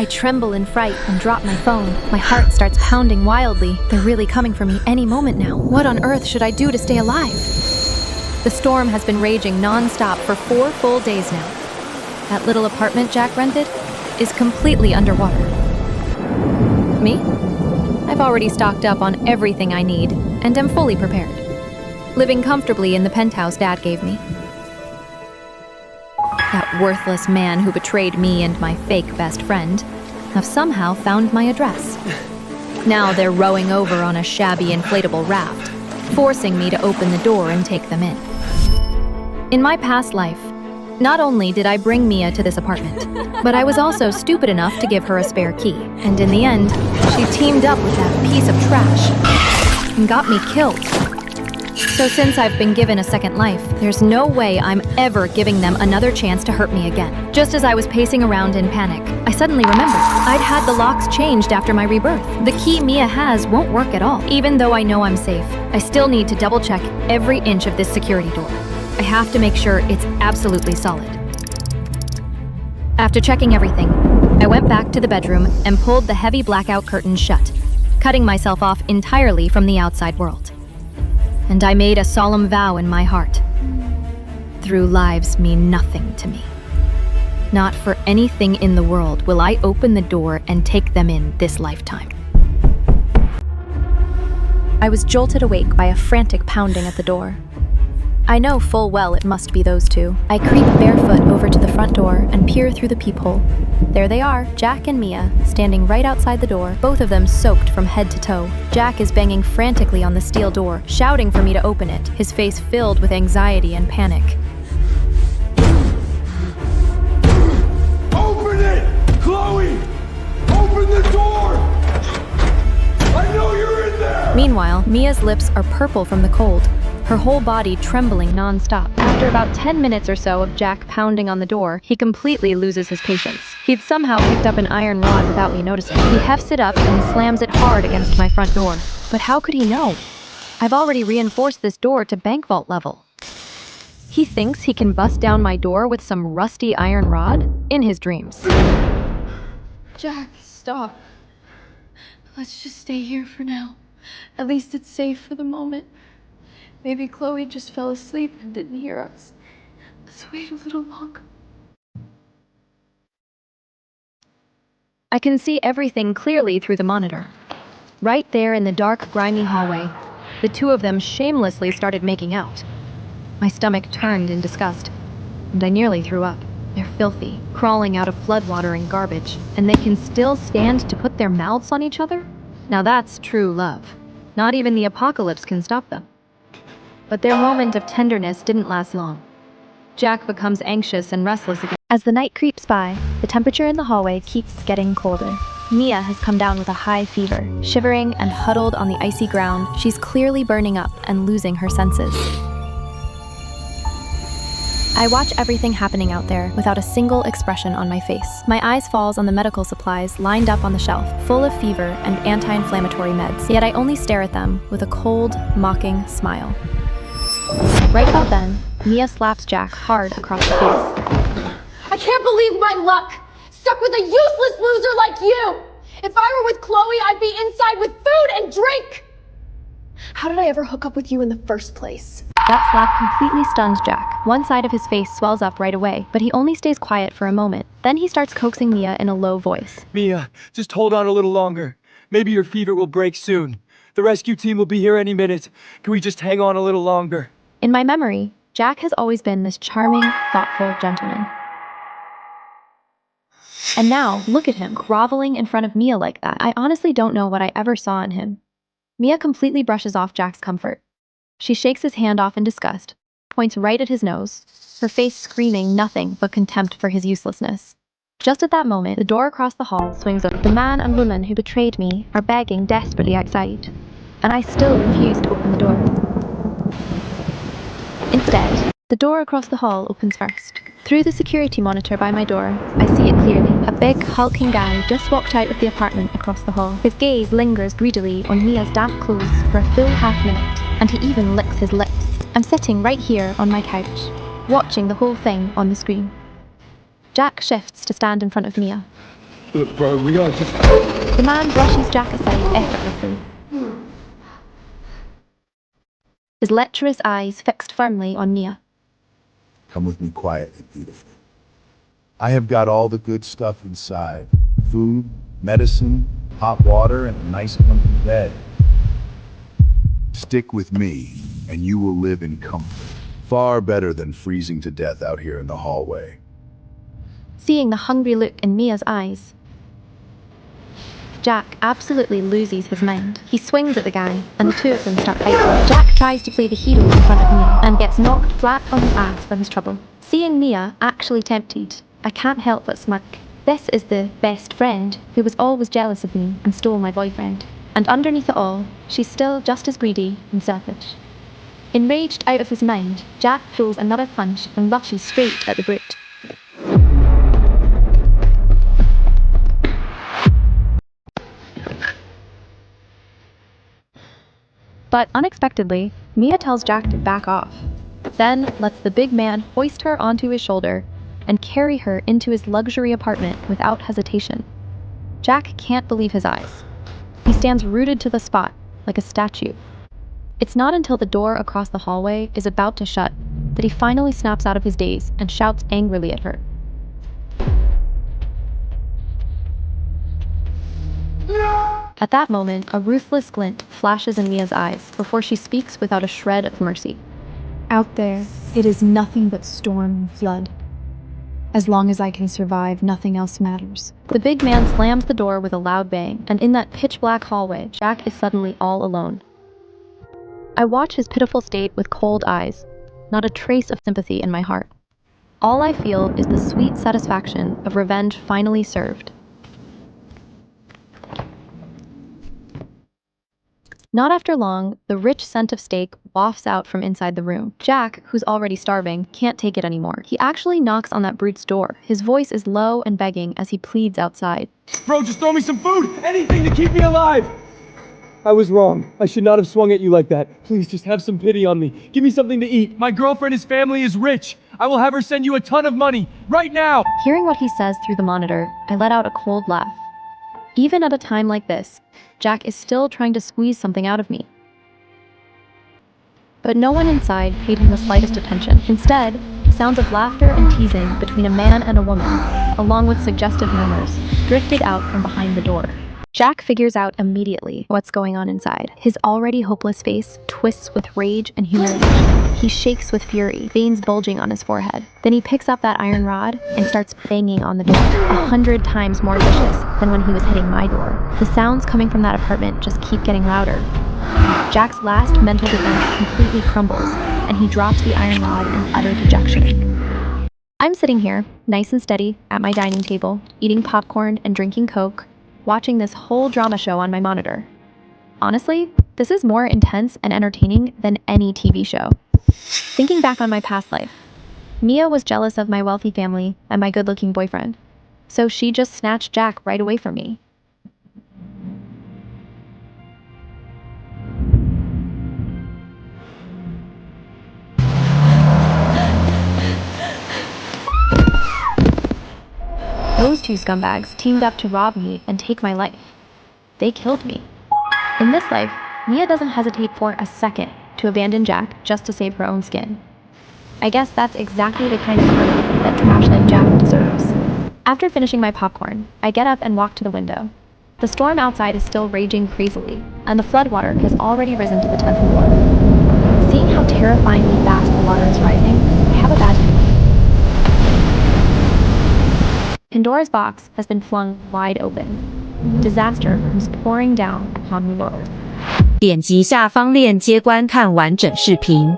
I tremble in fright and drop my phone. My heart starts pounding wildly. They're really coming for me any moment now. What on earth should I do to stay alive? The storm has been raging non-stop for 4 full days now. That little apartment Jack rented is completely underwater. Me? I've already stocked up on everything I need and am fully prepared, living comfortably in the penthouse Dad gave me. That worthless man who betrayed me and my fake best friend have somehow found my address. Now they're rowing over on a shabby inflatable raft, forcing me to open the door and take them in. In my past life, not only did I bring Mia to this apartment, but I was also stupid enough to give her a spare key. And in the end, she teamed up with that piece of trash and got me killed. So since I've been given a second life, there's no way I'm ever giving them another chance to hurt me again. Just as I was pacing around in panic, I suddenly remembered I'd had the locks changed after my rebirth. The key Mia has won't work at all. Even though I know I'm safe, I still need to double check every inch of this security door. I have to make sure it's absolutely solid. After checking everything, I went back to the bedroom and pulled the heavy blackout curtains shut, cutting myself off entirely from the outside world. And I made a solemn vow in my heart. Through lives mean nothing to me. Not for anything in the world will I open the door and take them in this lifetime. I was jolted awake by a frantic pounding at the door. I know full well it must be those two. I creep barefoot over to the front door and peer through the peephole. There they are, Jack and Mia, standing right outside the door, both of them soaked from head to toe. Jack is banging frantically on the steel door, shouting for me to open it, his face filled with anxiety and panic. Open it! Chloe! Open the door! I know you're in there! Meanwhile, Mia's lips are purple from the cold, her whole body trembling non-stop. After about 10 minutes or so of Jack pounding on the door, he completely loses his patience. He'd somehow picked up an iron rod without me noticing. He hefts it up and slams it hard against my front door. But how could he know? I've already reinforced this door to bank vault level. He thinks he can bust down my door with some rusty iron rod? In his dreams. Jack, stop. Let's just stay here for now. At least it's safe for the moment. Maybe Chloe just fell asleep and didn't hear us. Let's wait a little longer. I can see everything clearly through the monitor. Right there in the dark, grimy hallway, the two of them shamelessly started making out. My stomach turned in disgust, and I nearly threw up. They're filthy, crawling out of floodwater and garbage, and they can still stand to put their mouths on each other? Now that's true love. Not even the apocalypse can stop them. But their moment of tenderness didn't last long. Jack becomes anxious and restless again. As the night creeps by, the temperature in the hallway keeps getting colder. Mia has come down with a high fever. Shivering and huddled on the icy ground, she's clearly burning up and losing her senses. I watch everything happening out there without a single expression on my face. My eyes falls on the medical supplies lined up on the shelf, full of fever and anti-inflammatory meds, yet I only stare at them with a cold, mocking smile. Right about then, Mia slaps Jack hard across the face. I can't believe my luck! Stuck with a useless loser like you! If I were with Chloe, I'd be inside with food and drink! How did I ever hook up with you in the first place? That slap completely stuns Jack. One side of his face swells up right away, but he only stays quiet for a moment. Then he starts coaxing Mia in a low voice. Mia, just hold on a little longer. Maybe your fever will break soon. The rescue team will be here any minute. Can we just hang on a little longer? In my memory, Jack has always been this charming, thoughtful gentleman. And now, look at him, groveling in front of Mia like that. I honestly don't know what I ever saw in him. Mia completely brushes off Jack's comfort. She shakes his hand off in disgust, points right at his nose, her face screaming nothing but contempt for his uselessness. Just at that moment, the door across the hall swings open. The man and woman who betrayed me are begging desperately outside, and I still refuse to open the door. Instead, the door across the hall opens first. Through the security monitor by my door, I see it clearly. A big, hulking guy just walked out of the apartment across the hall. His gaze lingers greedily on Mia's damp clothes for a full half-minute, and he even licks his lips. I'm sitting right here on my couch, watching the whole thing on the screen. Jack shifts to stand in front of Mia. Look, bro, we gotta just... The man brushes Jack aside effortlessly, his lecherous eyes fixed firmly on Nia. Come with me quietly, beautiful. I have got all the good stuff inside. Food, medicine, hot water, and a nice comfy bed. Stick with me, and you will live in comfort. Far better than freezing to death out here in the hallway. Seeing the hungry look in Mia's eyes, Jack absolutely loses his mind. He swings at the guy, and the two of them start fighting. Jack tries to play the hero in front of Mia, and gets knocked flat on his ass for his trouble. Seeing Mia actually tempted, I can't help but smirk. This is the best friend who was always jealous of me and stole my boyfriend. And underneath it all, she's still just as greedy and selfish. Enraged out of his mind, Jack pulls another punch and rushes straight at the brute. But unexpectedly, Mia tells Jack to back off, then lets the big man hoist her onto his shoulder and carry her into his luxury apartment without hesitation. Jack can't believe his eyes. He stands rooted to the spot, like a statue. It's not until the door across the hallway is about to shut that he finally snaps out of his daze and shouts angrily at her. At that moment, a ruthless glint flashes in Mia's eyes before she speaks without a shred of mercy. Out there, it is nothing but storm and flood. As long as I can survive, nothing else matters. The big man slams the door with a loud bang, and in that pitch-black hallway, Jack is suddenly all alone. I watch his pitiful state with cold eyes, not a trace of sympathy in my heart. All I feel is the sweet satisfaction of revenge finally served. Not after long, the rich scent of steak wafts out from inside the room. Jack, who's already starving, can't take it anymore. He actually knocks on that brute's door. His voice is low and begging as he pleads outside. Bro, just throw me some food! Anything to keep me alive! I was wrong. I should not have swung at you like that. Please, just have some pity on me. Give me something to eat. My girlfriend's family is rich. I will have her send you a ton of money, right now! Hearing what he says through the monitor, I let out a cold laugh. Even at a time like this, Jack is still trying to squeeze something out of me. But no one inside paid him the slightest attention. Instead, sounds of laughter and teasing between a man and a woman, along with suggestive murmurs, drifted out from behind the door. Jack figures out immediately what's going on inside. His already hopeless face twists with rage and humiliation. He shakes with fury, veins bulging on his forehead. Then he picks up that iron rod and starts banging on the door, 100 times more vicious than when he was hitting my door. The sounds coming from that apartment just keep getting louder. Jack's last mental defense completely crumbles, and he drops the iron rod in utter dejection. I'm sitting here, nice and steady, at my dining table, eating popcorn and drinking Coke, watching this whole drama show on my monitor. Honestly, this is more intense and entertaining than any TV show. Thinking back on my past life, Mia was jealous of my wealthy family and my good-looking boyfriend, so she just snatched Jack right away from me. Those two scumbags teamed up to rob me and take my life. They killed me. In this life, Mia doesn't hesitate for a second to abandon Jack just to save her own skin. I guess that's exactly the kind of karma that trashland Jack deserves. After finishing my popcorn, I get up and walk to the window. The storm outside is still raging crazily, and the floodwater has already risen to the 10th floor. Seeing how terrifyingly fast the water is rising, I have a bad feeling. Pandora's box has been flung wide open. Disaster comes pouring down upon the world. 点击下方链接观看完整视频。